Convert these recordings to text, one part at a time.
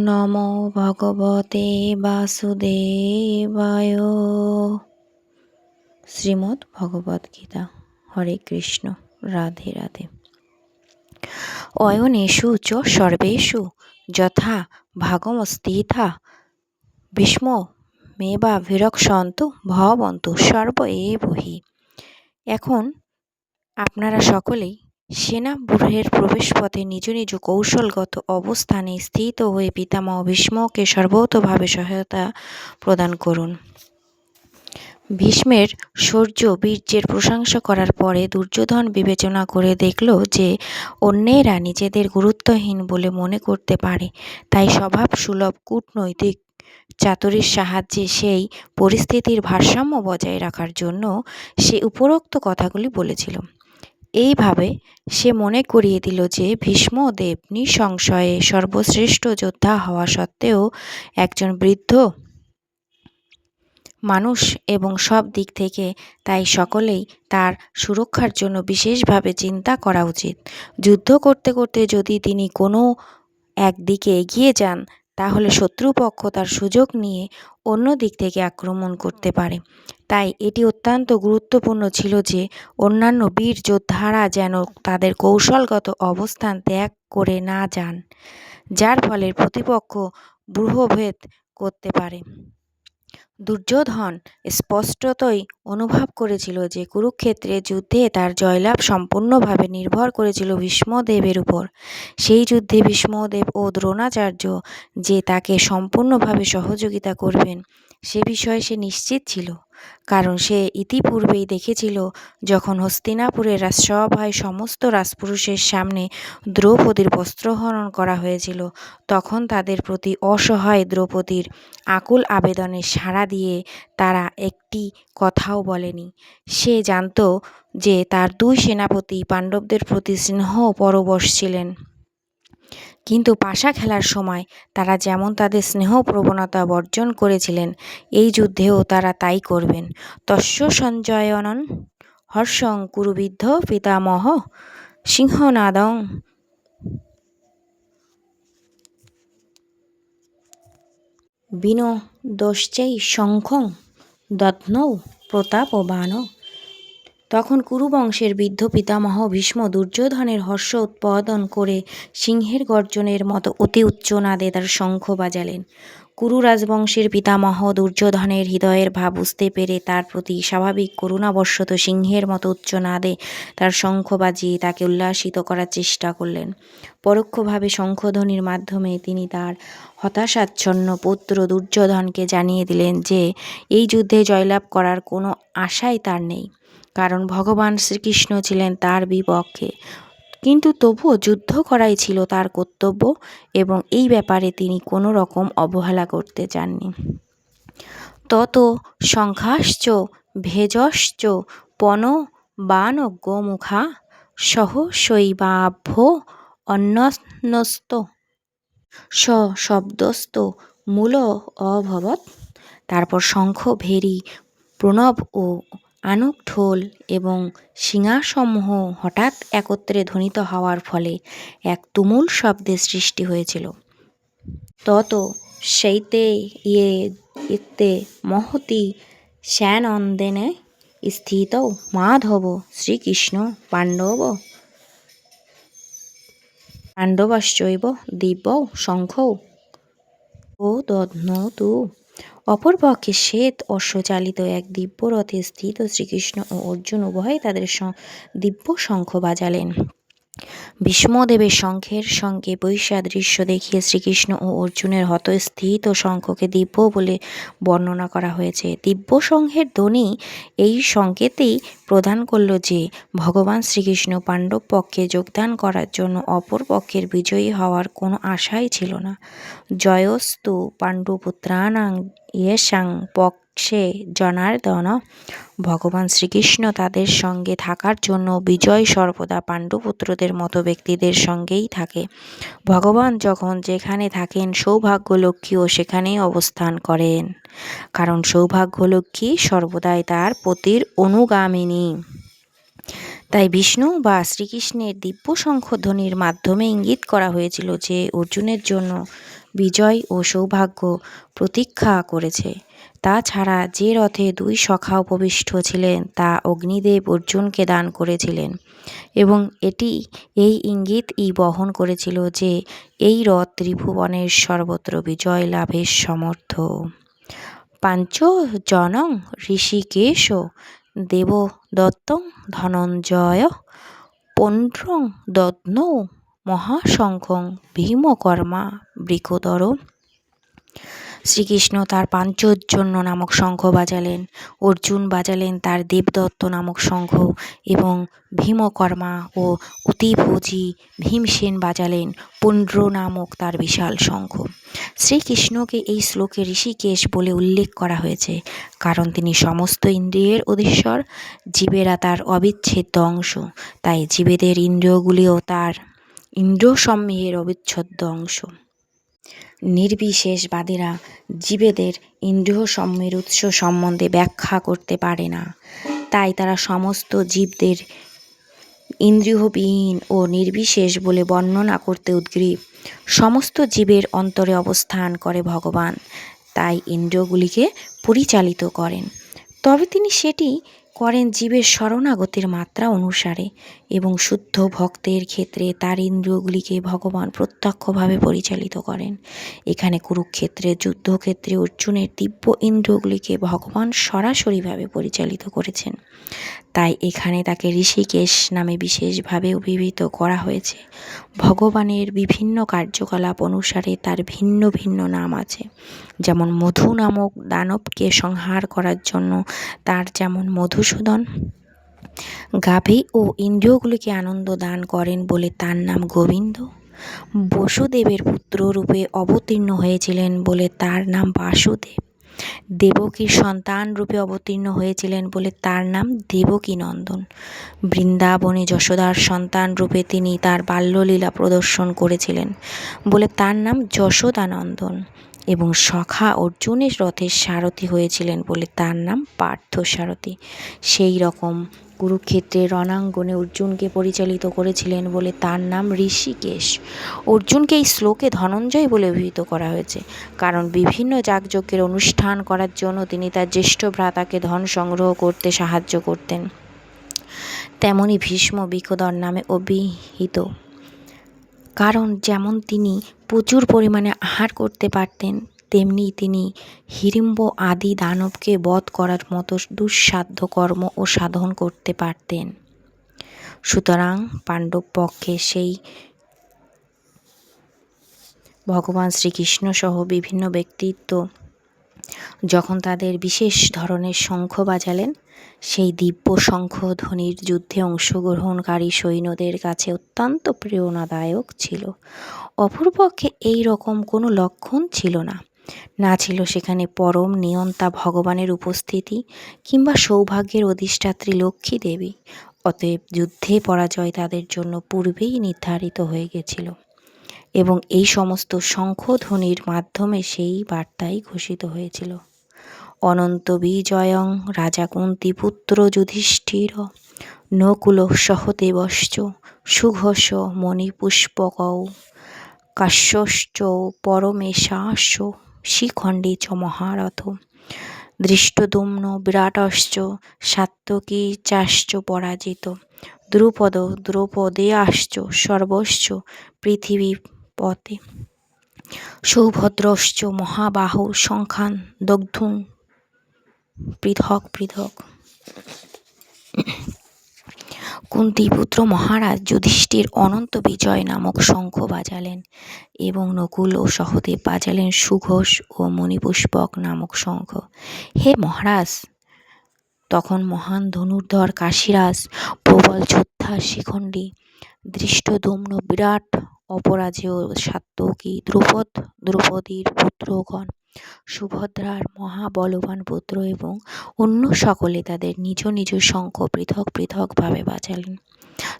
নমো ভগবতে বাসুদেবায়। শ্রীমদ্ ভগবদ গীতা। হরে কৃষ্ণ। রাধে রাধে। অয়নেষু চ সর্বেষু যথা ভাগমস্তিথা ভীষ্ম মেবা বিরক্ষন্তু ভবন্তু সর্ব এবহি। এখন আপনারা সকলেই সেনাগৃহের প্রবেশপথে নিজ নিজ কৌশলগত অবস্থানে স্থিত হয়ে পিতামহ ভীষ্মকে সর্বতোভাবে সহায়তা প্রদান করুন। ভীষ্মের শৌর্য বীর্যের প্রশংসা করার পরে দুর্যোধন বিবেচনা করে দেখল যে অন্যেরা নিজেদের গুরুত্বহীন বলে মনে করতে পারে, তাই স্বভাব সুলভ কূটনৈতিক চাতুরীর সাহায্যে সেই পরিস্থিতির ভারসাম্য বজায় রাখার জন্য সে উপরোক্ত কথাগুলি বলেছিল। এইভাবে সে মনে করিয়ে দিল যে ভীষ্মদেব নিঃসংশয়ে সর্বশ্রেষ্ঠ যোদ্ধা হওয়া সত্ত্বেও একজন বৃদ্ধ মানুষ এবং সব দিক থেকে তাই সকলেই তার সুরক্ষার জন্য বিশেষভাবে চিন্তা করা উচিত। যুদ্ধ করতে করতে যদি তিনি কোনো একদিকে এগিয়ে যান তাহলে শত্রুপক্ষ তার সুযোগ নিয়ে অন্য দিক থেকে আক্রমণ করতে পারে। তাই এটি অত্যন্ত গুরুত্বপূর্ণ ছিল যে অন্যান্য বীর যোদ্ধারা যেন তাদের কৌশলগত অবস্থান ত্যাগ করে না যান, যার ফলে প্রতিপক্ষ ব্যূহভেদ করতে পারে। দুর্যোধন স্পষ্টতই অনুভব করেছিল যে কুরুক্ষেত্রের যুদ্ধে তার জয়লাভ সম্পূর্ণভাবে নির্ভর করেছিল ভীষ্মদেবের উপর। সেই যুদ্ধে ভীষ্মদেব ও দ্রোণাচার্য যে তাকে সম্পূর্ণভাবে সহযোগিতা করবেন সে বিষয়ে সে নিশ্চিত ছিল, কারণ সে ইতিপূর্বেই দেখেছিল যখন হস্তিনাপুরের রাজসভায় সমস্ত রাজপুরুষের সামনে দ্রৌপদীর বস্ত্রহরণ করা হয়েছিল, তখন তাদের প্রতি অসহায় দ্রৌপদীর আকুল আবেদনে সাড়া দিয়ে তারা একটি কথাও বলেনি। সে জানত যে তার দুই সেনাপতি পাণ্ডবদের প্রতি স্নেহ পরবশ ছিলেন, কিন্তু পাশা খেলার সময় তারা যেমন তাদের স্নেহ প্রবণতা বর্জন করেছিলেন এই যুদ্ধেও তারা তাই করবেন। তস্য সঞ্জয়নন হর্ষং কুরুবিদ্ধ পিতামহ সিংহনাদং বিনোদশ্চৈ শঙ্খং দধ্নৌ প্রতাপবান। তখন কুরুবংশের বৃদ্ধ পিতামহ ভীষ্ম দুর্যোধনের হর্ষ উৎপাদন করে সিংহের গর্জনের মতো অতি উচ্চ নাদে তার শঙ্খ বাজালেন। কুরু রাজবংশের পিতামহ দুর্যোধনের হৃদয়ের ভাব বুঝতে পেরে তার প্রতি স্বাভাবিক করুণাবশত সিংহের মতো উচ্চ নাদে তার শঙ্খ বাজিয়ে তাকে উল্লাসিত করার চেষ্টা করলেন। পরোক্ষভাবে শঙ্খধ্বনির মাধ্যমে তিনি তার হতাশাচ্ছন্ন পুত্র দুর্যোধনকে জানিয়ে দিলেন যে এই যুদ্ধে জয়লাভ করার কোনো আশাই তার নেই, কারণ ভগবান শ্রীকৃষ্ণ ছিলেন তার বিপক্ষে। কিন্তু তবুও যুদ্ধ করাই ছিল তার কর্তব্য এবং এই ব্যাপারে তিনি কোনো রকম অবহেলা করতে চাননি। তত শঙ্খাশ্চ ভেজশ্চ পন বান গোমুখা সহসৈবাভ্য অন্যস্ত সশব্দস্ত মূল অভবৎ। তারপর শঙ্খ, ভেরি, প্রণব ও আনুক, ঢোল এবং শিঙাসমূহ হঠাৎ একত্রে ধ্বনিত হওয়ার ফলে এক তুমুল শব্দের সৃষ্টি হয়েছিল। তত শৈতে ইত্যে মহতি স্যানন্দেনে স্থিত মাধব শ্রীকৃষ্ণ পাণ্ডবশ্চৈব দিব্যৌ শঙ্খৌ ও দধ্নতু। অপরপক্ষে শ্বেত অশ্বচালিত এক দিব্য রথে স্থিত শ্রীকৃষ্ণ ও অর্জুন উভয়ে তাদের দিব্য শঙ্খ বাজালেন। ভীষ্মদেবের শঙ্খের সঙ্গে বৈসাদৃশ্য দেখিয়ে শ্রীকৃষ্ণ ও অর্জুনের হতস্থিত শঙ্খকে দিব্য বলে বর্ণনা করা হয়েছে। দিব্য শঙ্খের ধ্বনি এই সংকেতেই প্রদান করল যে ভগবান শ্রীকৃষ্ণ পাণ্ডব পক্ষে যোগদান করার জন্য অপর পক্ষের বিজয়ী হওয়ার কোনো আশাই ছিল না। জয়স্তু পাণ্ডুপুত্রাণাং ইয়েষাং পক্ষে জনার্দন। ভগবান শ্রীকৃষ্ণ তাদের সঙ্গে থাকার জন্য বিজয় সর্বদা পাণ্ডুপুত্রদের মতো ব্যক্তিদের সঙ্গেই থাকে। ভগবান যখন যেখানে থাকেন সৌভাগ্যলক্ষ্মীও সেখানেই অবস্থান করেন, কারণ সৌভাগ্যলক্ষ্মী সর্বদাই তার পতির অনুগামিনী। তাই বিষ্ণু বা শ্রীকৃষ্ণের দিব্য শঙ্খধ্বনির মাধ্যমে ইঙ্গিত করা হয়েছিল যে অর্জুনের জন্য বিজয় ও সৌভাগ্য প্রতীক্ষা করেছে। তাছাড়া যে রথে 2 সখা উপবিষ্ট ছিলেন তা অগ্নিদেব অর্জুনকে দান করেছিলেন এবং এই ইঙ্গিতই বহন করেছিল যে এই রথ ত্রিভুবনের সর্বত্র বিজয় লাভের সমর্থ। পাঞ্চজনং ঋষিকেশ দেবদত্তং ধনঞ্জয় পৌণ্ড্রং দদ্মৌ মহাশঙ্খং ভীমকর্মা বৃকোদর। শ্রীকৃষ্ণ তার পাঞ্চজন্য নামক শঙ্খ বাজালেন, অর্জুন বাজালেন তার দেবদত্ত নামক শঙ্খ এবং ভীমকর্মা ও অতিভোজী ভীমসেন বাজালেন পৌণ্ড্র নামক তার বিশাল শঙ্খ। শ্রীকৃষ্ণকে এই শ্লোকে ঋষিকেশ বলে উল্লেখ করা হয়েছে কারণ তিনি সমস্ত ইন্দ্রিয়ের অধীশ্বর, জীবেরা তার অবিচ্ছেদ্য অংশ। তাই জীবেদের ইন্দ্রিয়গুলিও তার ইন্দ্রিয়সমূহের অবিচ্ছেদ্য অংশ। নির্বিশেষবাদীরা জীবেদের ইন্দ্রিয়সমূহের উৎস সম্বন্ধে ব্যাখ্যা করতে পারে না, তাই তারা সমস্ত জীবদের ইন্দ্রিয়বিহীন ও নির্বিশেষ বলে বর্ণনা করতে উদ্গ্রীব। সমস্ত জীবের অন্তরে অবস্থান করে ভগবান, তাই ইন্দ্রিয়গুলিকে পরিচালিত করেন। তবে তিনি সেটি করেন জীবের শরণাগতির মাত্রা অনুসারে এবং শুদ্ধ ভক্তের ক্ষেত্রে তার ইন্দ্রিয়গুলিকে ভগবান প্রত্যক্ষভাবে পরিচালিত করেন। এখানে কুরুক্ষেত্রের যুদ্ধক্ষেত্রে অর্জুনের দিব্য ইন্দ্রিয়গুলিকে ভগবান সরাসরিভাবে পরিচালিত করেছেন, তাই এখানে তাকে ঋষিকেশ নামে বিশেষভাবে অভিহিত করা হয়েছে। ভগবানের বিভিন্ন কার্যকলাপ অনুসারে তার ভিন্ন ভিন্ন নাম আছে। যেমন মধু নামক দানবকে সংহার করার জন্য তার যেমন মধুসূদন, গাভী ও ইন্দ্রিয়গুলিকে আনন্দ দান করেন বলে তার নাম গোবিন্দ, বসুদেবের পুত্র রূপে অবতীর্ণ হয়েছিলেন বলে তার নাম বাসুদেব, দেবকীর সন্তান রূপে অবতীর্ণ হয়েছিলেন বলে তার নাম দেবকী নন্দন, বৃন্দাবনে যশোদার সন্তান রূপে তিনি তার বাল্যলীলা প্রদর্শন করেছিলেন বলে তার নাম যশোদানন্দন, এবং সখা অর্জুনের রথের সারথি হয়েছিলেন বলে তার নাম পার্থসারথি। সেই রকম কুরুক্ষেত্রের রণাঙ্গনে অর্জুনকে পরিচালিত করেছিলেন বলে তার নাম ঋষিকেশ। অর্জুনকে এই শ্লোকে ধনঞ্জয় বলে অভিহিত করা হয়েছে কারণ বিভিন্ন যাগযজ্ঞের অনুষ্ঠান করার জন্য তিনি তার জ্যেষ্ঠ ভ্রাতাকে ধন সংগ্রহ করতে সাহায্য করতেন। তেমনি ভীষ্ম বিকোদর নামে অভিহিত, কারণ যেমন তিনি প্রচুর পরিমাণে আহার করতে পারতেন, তেমনি তিনি হিড়িম্ব আদি দানবকে বধ করার মতো দুঃসাধ্য কর্ম ও সাধন করতে পারতেন। সুতরাং পাণ্ডব পক্ষে সেই ভগবান শ্রীকৃষ্ণ সহ বিভিন্ন ব্যক্তিত্ব যখন তাদের বিশেষ ধরনের শঙ্খ বাজালেন, সেই দিব্য শঙ্খ ধ্বনির যুদ্ধে অংশগ্রহণকারী সৈন্যদের কাছে অত্যন্ত প্রেরণাদায়ক ছিল। অপরপক্ষে এই রকম কোনো লক্ষণ ছিল না, না ছিল সেখানে পরম নিয়ন্তা ভগবানের উপস্থিতি কিংবা সৌভাগ্যের অধিষ্ঠাত্রী লক্ষ্মী দেবী। অতএব যুদ্ধে পরাজয় তাদের জন্য পূর্বেই নির্ধারিত হয়ে গেছিল এবং এই সমস্ত শঙ্খধ্বনির মাধ্যমে সেই বার্তাই ঘোষিত হয়েছিল। অনন্ত বিজয়ং রাজা কুন্তিপুত্র যুধিষ্ঠির নকুল সহদেবশ্চ সুঘোষ মণিপুষ্পকৌ কাশ্যশ্চ পরমেশাশ্চ শিখণ্ডে চ মহারথ দৃষ্টদ্যুম্ন বিরাটশ্চ সাত্যকী চাশ্চ পরাজিত দ্রুপদ দ্রৌপদেয়াশ্চ সর্বশ্চ পৃথিবীপতে সৌভদ্রশ্চ মহাবাহু শঙ্খান দগ্ধুন পৃথক পৃথক। কুন্তিপুত্র মহারাজ যুধিষ্ঠির অনন্ত বিজয় নামক শঙ্খ বাজালেন এবং নকুল ও সহদেব বাজালেন সুঘোষ ও মণিপুষ্পক নামক শঙ্খ। হে মহারাজ, তখন মহান ধনুর্ধর কাশীরাজ, প্রবল যোদ্ধা শিখণ্ডী, দৃষ্টদ্যুম্ন বিরাট অপরাজেয় সাত্যকী, দ্রৌপদীর পুত্রগণ, সুভদ্রার মহাবলবান পুত্র এবং অন্য সকলে তাদের নিজ নিজ শঙ্খ পৃথক পৃথকভাবে বাজালেন।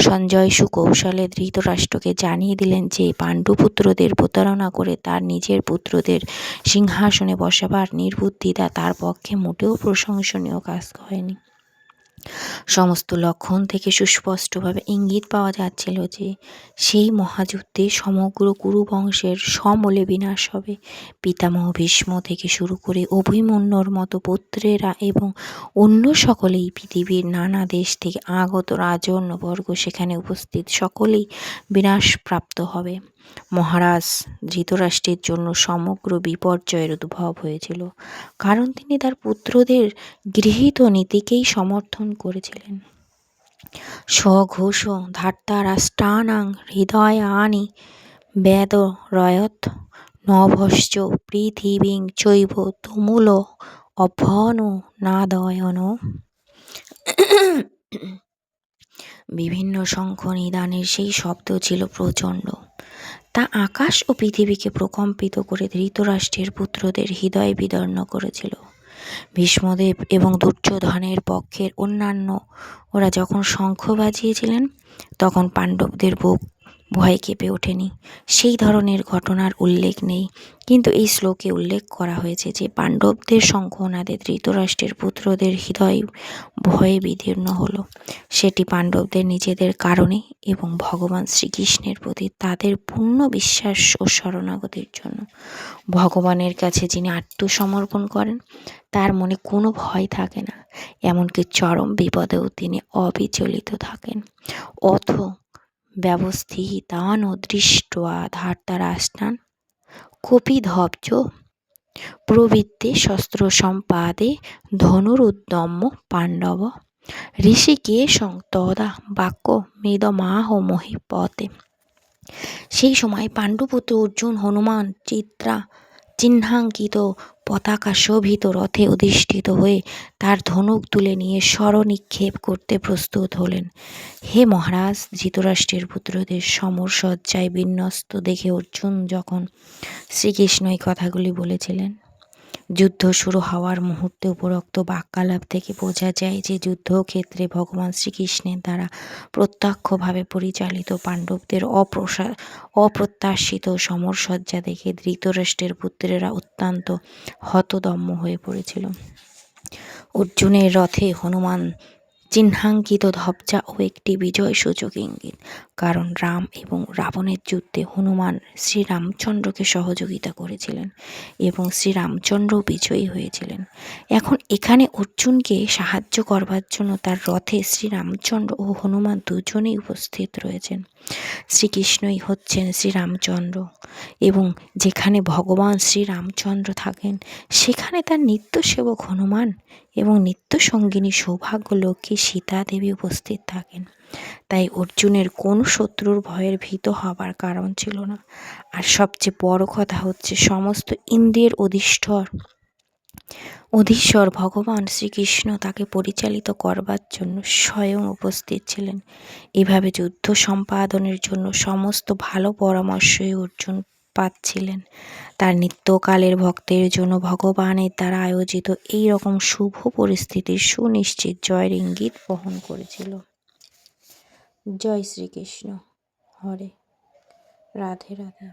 সঞ্জয় সুকৌশলে ধৃতরাষ্ট্রকে জানিয়ে দিলেন যে পাণ্ডুপুত্রদের প্রতারণা করে তার নিজের পুত্রদের সিংহাসনে বসাবার নির্বুদ্ধিতা তার পক্ষে মোটেও প্রশংসনীয় কাজ হয়নি। সমস্ত লক্ষণ থেকে সুস্পষ্টভাবে ইঙ্গিত পাওয়া যাচ্ছিল যে সেই মহাযুদ্ধে সমগ্র কুরু বংশের সমূলে বিনাশ হবে। পিতামহ ভীষ্ম থেকে শুরু করে অভিমন্যুর মতো পুত্রেরা এবং অন্য সকলেই, পৃথিবীর নানা দেশ থেকে আগত রাজন্যবর্গ সেখানে উপস্থিত, সকলেই বিনাশপ্রাপ্ত হবে। মহারাজ ধৃতরাষ্ট্রের জন্য সমগ্র বিপর্যয়ের উদ্ভব হয়েছিল, কারণ তিনি তার পুত্রদের গৃহীত নীতিকেই সমর্থন করেছিলেন। স্বঘোষ ধার্তারাষ্ট্রাণাং হৃদয়ানি বেদরয়ৎ নভশ্চ পৃথিবীং চৈব তুমুল অভ্যনুনাদয়ন। বিভিন্ন শঙ্খ নিদানের সেই শব্দ ছিল প্রচণ্ড। তা আকাশ ও পৃথিবীকে প্রকম্পিত করে ধৃতরাষ্ট্রের পুত্রদের হৃদয় বিদীর্ণ করেছিল। ভীষ্মদেব এবং দুর্যোধনের পক্ষের অন্যান্য ওরা যখন শঙ্খ বাজিয়েছিলেন, তখন পাণ্ডবদের বুক ভয়ে কেঁপে ওঠেনি। সেই ধরনের ঘটনার উল্লেখ নেই, কিন্তু এই শ্লোকে উল্লেখ করা হয়েছে যে পাণ্ডবদের শঙ্খনাদে ধৃতরাষ্ট্রের পুত্রদের হৃদয় ভয়ে বিদীর্ণ হলো। সেটি পাণ্ডবদের নিজেদের কারণে এবং ভগবান শ্রীকৃষ্ণের প্রতি তাদের পূর্ণ বিশ্বাস ও শরণাগতির জন্য। ভগবানের কাছে যিনি আত্মসমর্পণ করেন, তার মনে কোনো ভয় থাকে না, এমনকি চরম বিপদেও তিনি অবিচলিত থাকেন। অথ ব্যবস্থিতান দৃष्ट्वा ধার্তরাষ্ট্রান কপিধ্বজ প্রবৃত্তে শস্ত্র সম্পাদে ধনুরুদ্যম্য পাণ্ডব ঋষিকেশং তদা বাক্য মেদমাহ মহিপতে। সেই সময় পাণ্ডুপুত্র অর্জুন হনুমান চিহ্নাঙ্কিত পতাকা শোভিত রথে অধিষ্ঠিত হয়ে তার ধনুক তুলে নিয়ে স্বরনিক্ষেপ করতে প্রস্তুত হলেন। হে মহারাজ, ধৃতরাষ্ট্রের পুত্রদের সমরসজ্জায় বিন্যস্ত দেখে অর্জুন যখন শ্রীকৃষ্ণ এই কথাগুলি বলেছিলেন, যুদ্ধ শুরু হওয়ার মুহূর্তে উপরোক্ত বাক্যালাপ থেকে বোঝা যায় যে যুদ্ধক্ষেত্রে ভগবান শ্রীকৃষ্ণের দ্বারা প্রত্যক্ষভাবে পরিচালিত পাণ্ডবদের অপ্রত্যাশিত সমরসজ্জা দেখে ধৃতরাষ্ট্রের পুত্রেরা অত্যন্ত হতদম্য হয়ে পড়েছিল। অর্জুনের রথে হনুমান চিহ্নাঙ্কিত ধ্বজা ও একটি বিজয় সূচক ইঙ্গিত, কারণ রাম এবং রাবণের যুদ্ধে হনুমান শ্রীরামচন্দ্রকে সহযোগিতা করেছিলেন এবং শ্রীরামচন্দ্র বিজয়ী হয়েছিলেন। এখন এখানে অর্জুনকে সাহায্য করবার জন্য তার রথে শ্রীরামচন্দ্র ও হনুমান দুজনেই উপস্থিত রয়েছেন। শ্রীকৃষ্ণই হচ্ছেন শ্রীরামচন্দ্র, এবং যেখানে ভগবান শ্রীরামচন্দ্র থাকেন সেখানে তার নিত্য সেবক হনুমান এবং নিত্য সঙ্গিনী সৌভাগ্য লক্ষ্মী সীতা দেবী উপস্থিত থাকেন। তাই অর্জুনের কোনো শত্রুর ভয়ের ভীত হবার কারণ ছিল না। আর সবচেয়ে বড় কথা হচ্ছে, সমস্ত ইন্দ্রিয়ের অধীশ্বর ভগবান শ্রীকৃষ্ণ তাকে পরিচালিত করবার জন্য স্বয়ং উপস্থিত ছিলেন। এভাবে যুদ্ধ সম্পাদনের জন্য সমস্ত ভালো পরামর্শই অর্জুন পাচ্ছিলেন। তার নিত্যকালের ভক্তের জন্য ভগবানের দ্বারা আয়োজিত এই রকম শুভ পরিস্থিতির সুনিশ্চিত জয়ের ইঙ্গিত বহন করেছিল। জয় শ্রীকৃষ্ণ। হরে রাধে রাধে।